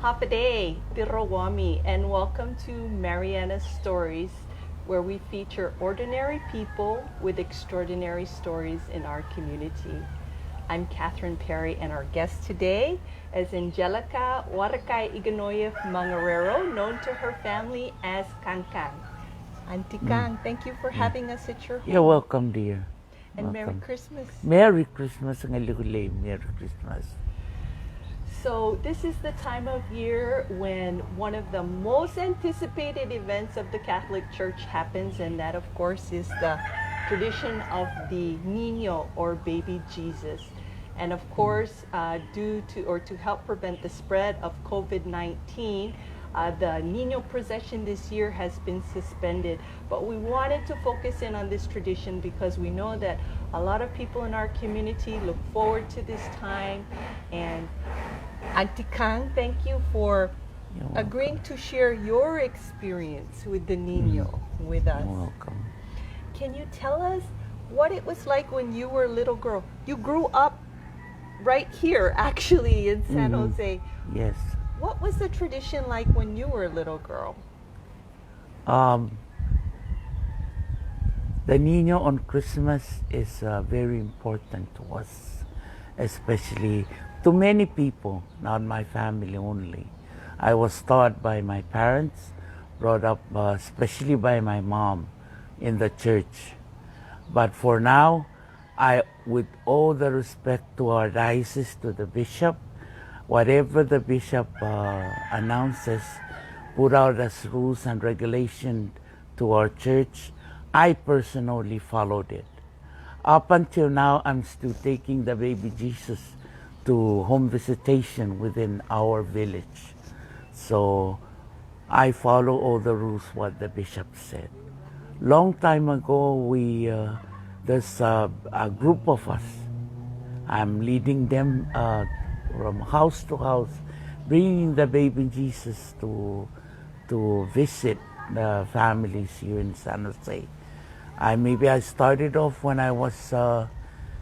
Hapaday, Tirawami, and welcome to Marianas Stories, where we feature ordinary people with extraordinary stories in our community. I'm Catherine Perry, and our guest today is Angelica Warakai Iginoef Mangarero, known to her family as Kangkang. Auntie Kang, thank you for having us at your home. You're welcome, dear. And welcome. Merry Christmas. Merry Christmas ng Aligulay. Merry Christmas. So this is the time of year when one of the most anticipated events of the Catholic Church happens, and that of course is the tradition of the nino, or baby Jesus. And of course, to help prevent the spread of COVID-19, the Nino procession this year has been suspended, but we wanted to focus in on this tradition because we know that a lot of people in our community look forward to this time. And Auntie Kang, thank you for agreeing to share your experience with the Nino with us. You're welcome. Can you tell us what it was like when you were a little girl? You grew up right here, actually, in San Jose. Yes. What was the tradition like when you were a little girl? The Nino on Christmas is very important to us, especially to many people, not my family only. I was taught by my parents, brought up especially by my mom in the church. But for now, with all the respect to our diocese, to the bishop, whatever the bishop announces, put out as rules and regulations to our church, I personally followed it. Up until now, I'm still taking the baby Jesus to home visitation within our village. So I follow all the rules what the bishop said. Long time ago, there's a group of us. I'm leading them from house to house, bringing the baby Jesus to visit the families here in San Jose. I started off when I was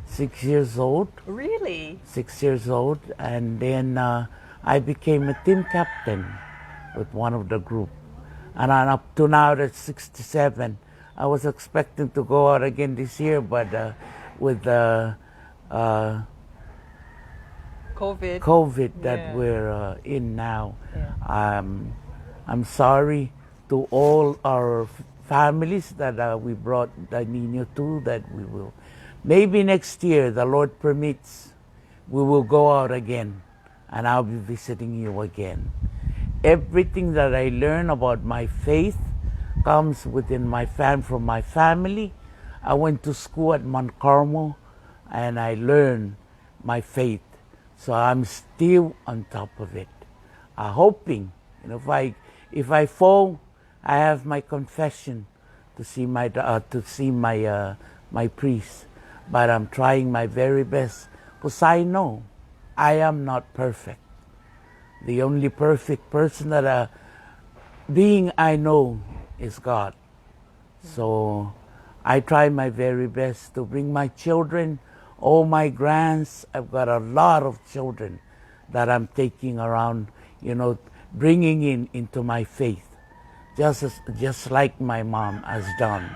6 years old. Really? 6 years old, and then I became a team captain with one of the group. And up to now, at 67, I was expecting to go out again this year, but with the COVID that we're in now, I'm sorry to all our families that we brought the Nino to, that we will. Maybe next year, the Lord permits, we will go out again, and I'll be visiting you again. Everything that I learn about my faith comes within from my family. I went to school at Mount Carmel, and I learned my faith. So I'm still on top of it. Hoping, if I fall, I have my confession to see my priest. But I'm trying my very best, because I know I am not perfect. The only perfect person being I know is God. So I try my very best to bring my children, all my grands. I've got a lot of children that I'm taking around, bringing into my faith, just like my mom has done.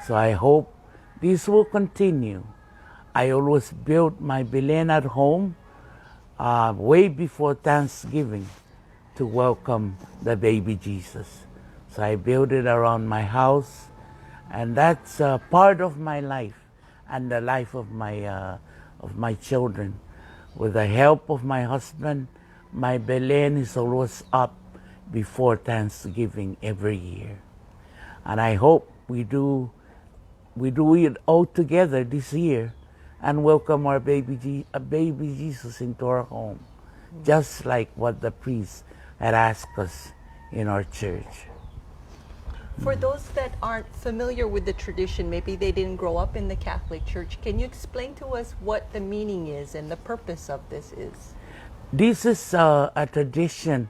So I hope this will continue. I always built my Belen at home way before Thanksgiving to welcome the baby Jesus. So I built it around my house, and that's part of my life and the life of my children. With the help of my husband, my Belen is always up before Thanksgiving every year. And I hope we do it all together this year and welcome our baby Jesus into our home, just like what the priest had asked us in our church. For those that aren't familiar with the tradition, maybe they didn't grow up in the Catholic Church, can you explain to us what the meaning is and the purpose of this is? This is a tradition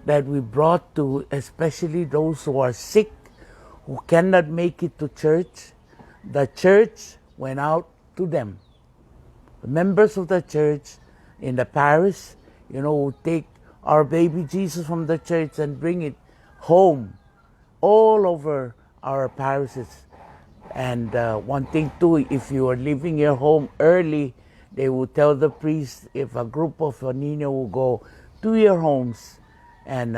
that we brought to especially those who are sick, who cannot make it to church. The church went out to them. The members of the church in the parish, would take our baby Jesus from the church and bring it home all over our parishes. And one thing too, if you are leaving your home early, they will tell the priest if a group of nino will go to your homes and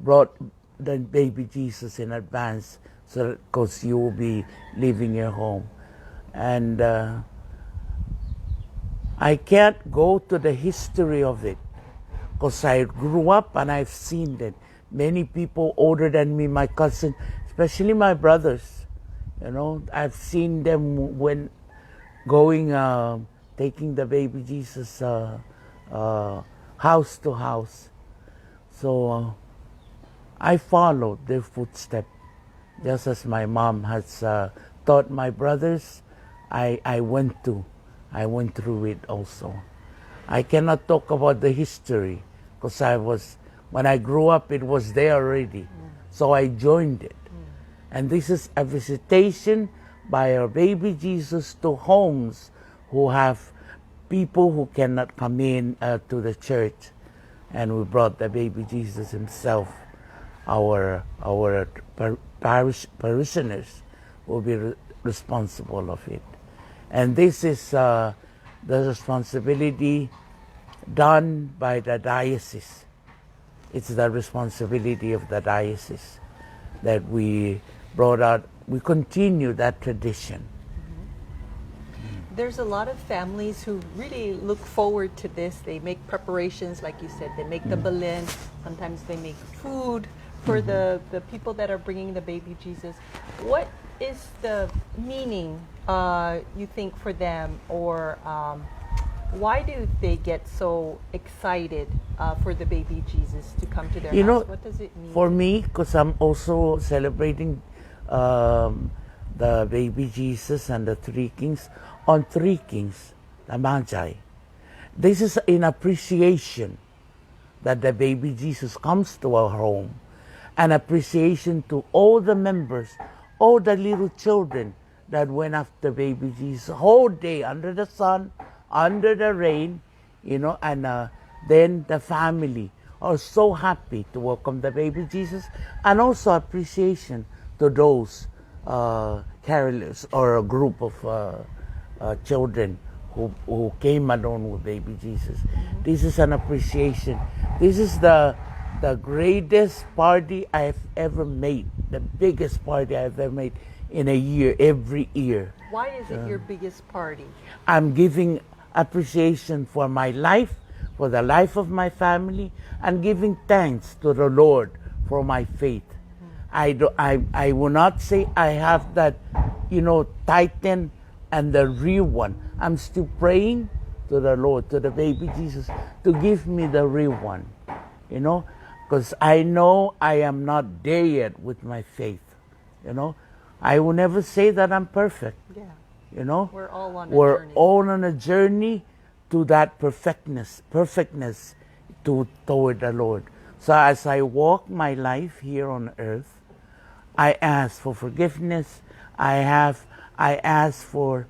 brought the baby Jesus in advance, so because you will be leaving your home. And I can't go to the history of it because I grew up and I've seen that many people older than me, my cousin, especially my brothers, I've seen them when going, taking the baby Jesus house to house. So I followed their footsteps, just as my mom has taught my brothers. I went through it also. I cannot talk about the history because when I grew up, it was there already. So I joined it. And this is a visitation by our baby Jesus to homes who have people who cannot come in to the church. And we brought the baby Jesus himself. Our parishioners will be responsible of it. And this is the responsibility done by the diocese. It's the responsibility of the diocese that we brought out. We continue that tradition. There's a lot of families who really look forward to this. They make preparations, like you said, they make the belen. Sometimes they make food for the people that are bringing the baby Jesus. What is the meaning, you think, for them, or why do they get so excited for the baby Jesus to come to their house? What does it mean? For me, because I'm also celebrating the baby Jesus and the Three Kings on Three Kings, the Magi. This is in appreciation that the baby Jesus comes to our home, an appreciation to all the members, all the little children that went after baby Jesus whole day under the sun, under the rain, and then the family are so happy to welcome the baby Jesus, and also appreciation to those carolers or a group of children who came along with baby Jesus. This is an appreciation. This is the greatest party I've ever made, the biggest party I've ever made in a year, every year. Why is it your biggest party? I'm giving appreciation for my life, for the life of my family, and giving thanks to the Lord for my faith. I will not say I have that, titan and the real one. I'm still praying to the Lord, to the baby Jesus, to give me the real one, because I know I am not there yet with my faith, I will never say that I'm perfect. Yeah. We're all on a journey. All on a journey to that perfectness toward the Lord. So as I walk my life here on earth, I ask for forgiveness. I ask for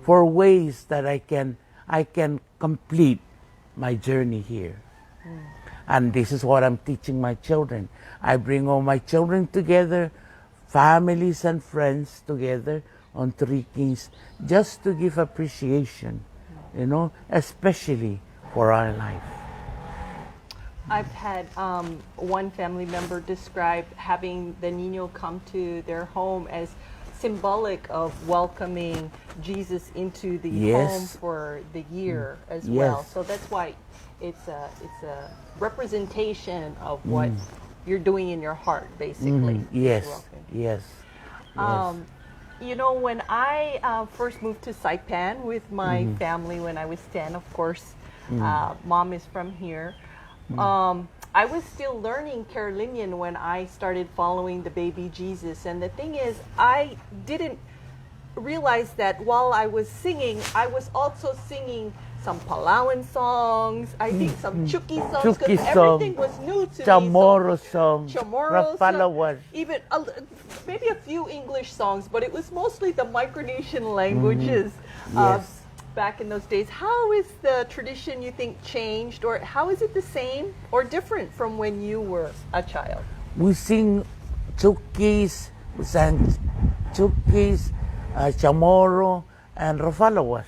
ways that I can complete my journey here. And this is what I'm teaching my children. I bring all my children together, families and friends together on Three Kings, just to give appreciation, especially for our life. I've had one family member describe having the Nino come to their home as symbolic of welcoming Jesus into the home for the year as well. So that's why it's a representation of what you're doing in your heart, basically. Yes. When I first moved to Saipan with my family when I was 10, of course, mom is from here. I was still learning Carolinian when I started following the baby Jesus. And the thing is, I didn't realize that while I was singing, I was also singing some Palawan songs, I think some Chucky songs, because everything was new to Chamorro songs, Chamorro Palawan. Even maybe a few English songs, but it was mostly the Micronesian languages. back in those days. How is the tradition, you think, changed, or how is it the same or different from when you were a child? We sing chukis, we sang chukis, chamorro, and rafalawas,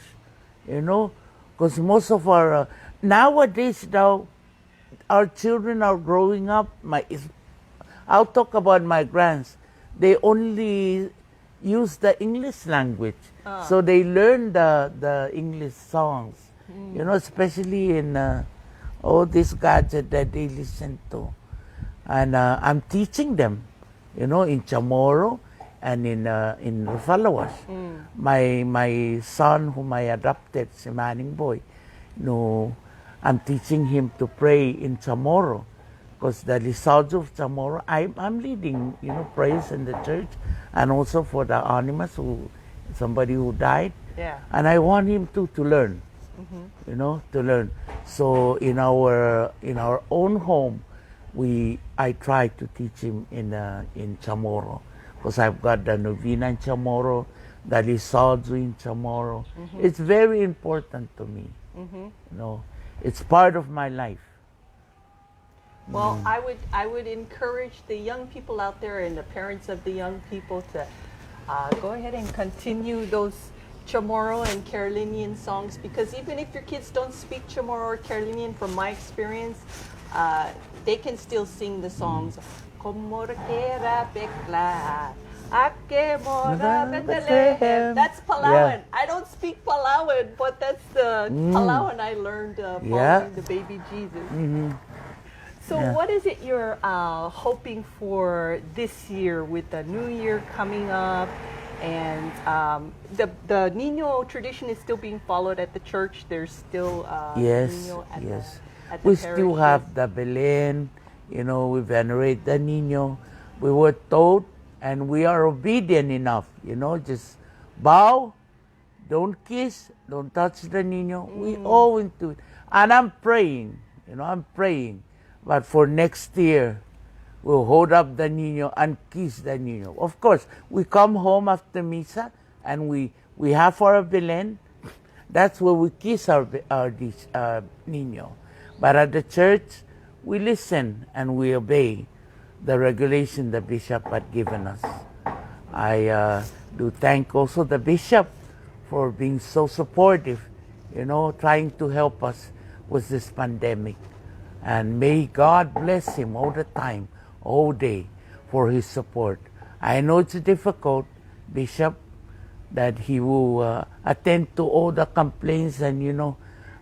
you know, because most of our, nowadays now, our children are growing up, I'll talk about my grands, they only use the English language. So they learn the English songs, you know, especially in all this gadget that they listen to. And I'm teaching them, you know, in Chamorro and in Rafalawas. My son, whom I adopted, si Manning Boy, no, I'm teaching him to pray in Chamorro. Because the Lisajo of Chamorro, I'm leading, you know, prayers in the church, and also for the animals, somebody who died. Yeah. And I want him to learn, you know, to learn. So in our own home, I try to teach him in Chamorro, because I've got the novena in Chamorro, the Lisajo in Chamorro. It's very important to me. You know, it's part of my life. Well, I would encourage the young people out there and the parents of the young people to go ahead and continue those Chamorro and Carolinian songs, because even if your kids don't speak Chamorro or Carolinian, from my experience, they can still sing the songs. That's Palawan. Yeah. I don't speak Palawan, but that's the Palawan I learned following the baby Jesus. So what is it you're hoping for this year with the new year coming up? And the Nino tradition is still being followed at the church. There's still Yes, Nino at yes. the We still parishes. have the Belen, you know, we venerate the Nino. We were taught, and we are obedient enough, you know, just bow, don't kiss, don't touch the Nino. We all into it. And I'm praying, you know, I'm praying. But for next year, we'll hold up the Nino and kiss the Nino. Of course, we come home after Misa, and we have our Belen. That's where we kiss our Nino. But at the church, we listen and we obey the regulation the bishop had given us. I do thank also the bishop for being so supportive, you know, trying to help us with this pandemic. And may God bless him all the time, all day, for his support. I know it's difficult, Bishop, that he will attend to all the complaints, and you know,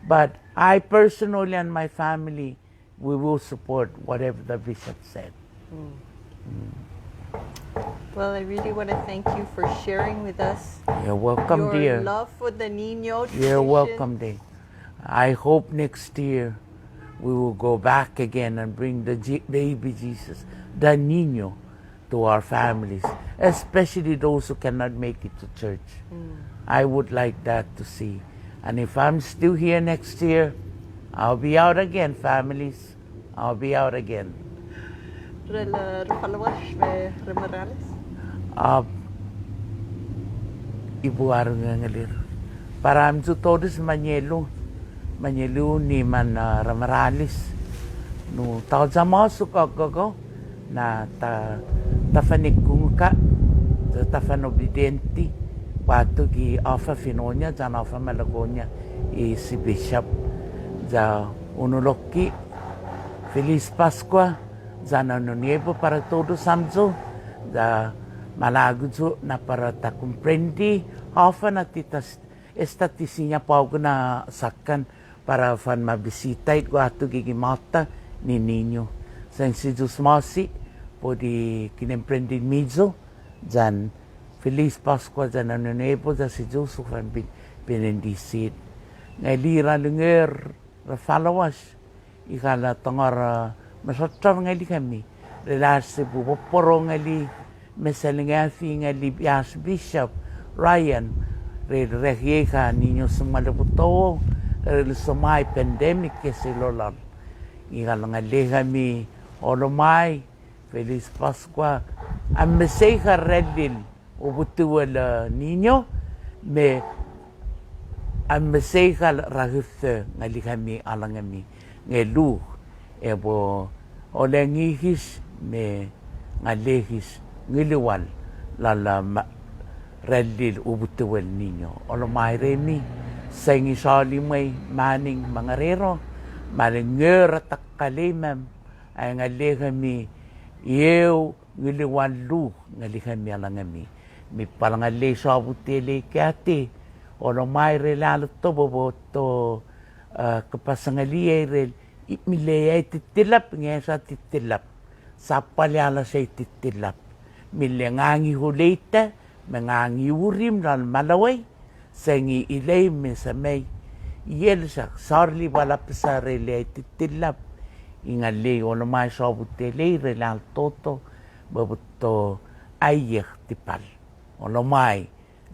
but I personally and my family, we will support whatever the bishop said. Well, I really want to thank you for sharing with us You're welcome, your dear. love for the Nino tradition. You're welcome, dear. I hope next year we will go back again and bring the baby Jesus, the Nino, to our families, especially those who cannot make it to church. I would like that to see. And if I'm still here next year, I'll be out again, families. I'll be out again. Ibu arang ngalir. Para amso todos Manyelo ni man ramaralis. No tao jama suka gogo na ta fanik ka ta fanobidenti. Pato gi offer finonya jan offer malagonya si bishop ja unoloki. Feliz Pascua jan anoniebo para todos samzo da malaguzo na para ta comprendi offer na titas estatisinya pau na sakan para fan mabisita it guato gigimata ni Nino. San si Jesus Masi po di kinemprendi mizo jan Feliz Pascua jan anoniebo ja si Jesus fan pinendisit. Ngay lira lunger rafalawas ikala tangar masatar ngali kami relase bu porong ngali mesalingafi ngali bias bishop Ryan regieka niños sumalaputo sumai pandemic ke silolan ikala ngali kami olomai Feliz Pascua am meseja redil ubutu el niño me Ang masaygal rahuthe ngali kami alangami ngelu ebo olengihis me ngalehis ngiliwal lala relil ubutuwel nino olo mairemi sengi sali mai maning mangarero maling ngera takkalemam ay ngalehami yeu ngiliwal lu ngali kami alangami mi palangale sabutele kate ono mai re lalo to bobo to kepasangalia re milea titilap ngesa titilap sapaliala sa titilap milengangi hulita mengangi urim dan malaway sengi ilay mesamay yelsak sarli wala pesare le titilap ingale ono mai sabutele re lalo toto bobo to ayeh tipal ono mai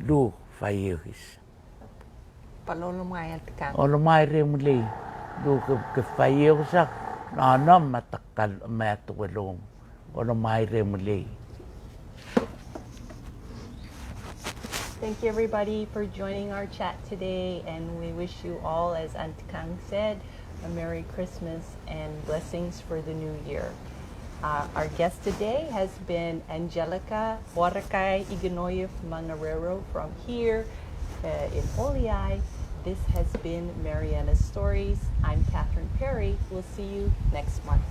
lu fayehis Palolo maya tikang. o mai re muli do ke fayo sa na na matakal matwelong o mai re muli. Thank you everybody for joining our chat today, and we wish you all, as Aunt Kang said, a Merry Christmas and blessings for the new year. Our guest today has been Angelica Warakai Iginoef Mangarero from here in Oliai. This has been Marianas Stories. I'm Catherine Perry. We'll see you next month.